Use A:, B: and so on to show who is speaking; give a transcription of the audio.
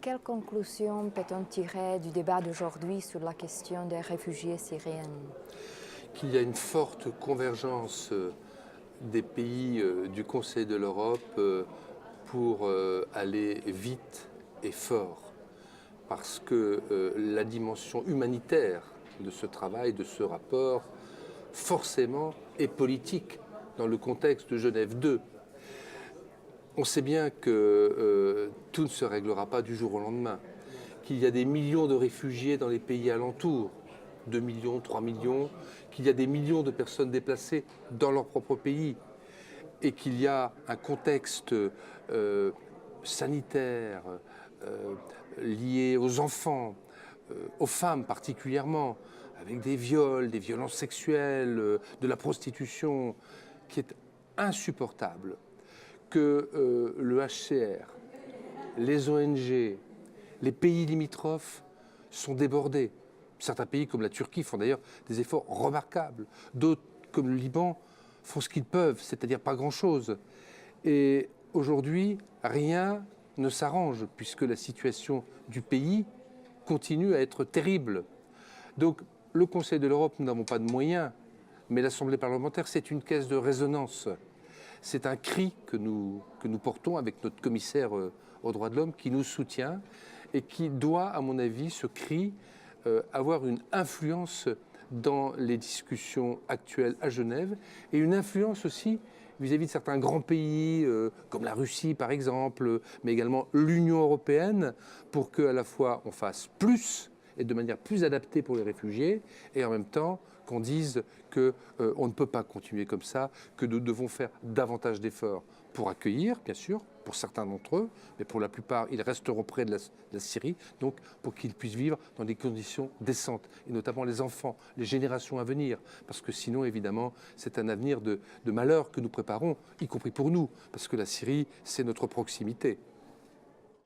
A: Quelle conclusion peut-on tirer du débat d'aujourd'hui sur la question des réfugiés syriens?
B: Qu'il y a une forte convergence des pays du Conseil de l'Europe pour aller vite et fort, parce que la dimension humanitaire de ce travail, de ce rapport, forcément est politique dans le contexte de Genève 2. On sait bien que tout ne se réglera pas du jour au lendemain, qu'il y a des millions de réfugiés dans les pays alentours, 2 millions, 3 millions, qu'il y a des millions de personnes déplacées dans leur propre pays et qu'il y a un contexte sanitaire lié aux enfants, aux femmes particulièrement, avec des viols, des violences sexuelles, de la prostitution, qui est insupportable, que le HCR, les ONG, les pays limitrophes sont débordés. Certains pays comme la Turquie font d'ailleurs des efforts remarquables. D'autres, comme le Liban, font ce qu'ils peuvent, c'est-à-dire pas grand-chose. Et aujourd'hui, rien ne s'arrange puisque la situation du pays continue à être terrible. Donc le Conseil de l'Europe, nous n'avons pas de moyens, mais l'Assemblée parlementaire, c'est une caisse de résonance. C'est un cri que nous portons avec notre commissaire aux droits de l'homme qui nous soutient et qui doit, à mon avis, ce cri, avoir une influence dans les discussions actuelles à Genève et une influence aussi vis-à-vis de certains grands pays comme la Russie par exemple, mais également l'Union européenne pour qu'à la fois on fasse plus et de manière plus adaptée pour les réfugiés et en même temps qu'on dise qu'on ne peut pas continuer comme ça, que nous devons faire davantage d'efforts pour accueillir, bien sûr, pour certains d'entre eux, mais pour la plupart, ils resteront près de la Syrie, donc pour qu'ils puissent vivre dans des conditions décentes, et notamment les enfants, les générations à venir, parce que sinon, évidemment, c'est un avenir de malheur que nous préparons, y compris pour nous, parce que la Syrie, c'est notre proximité.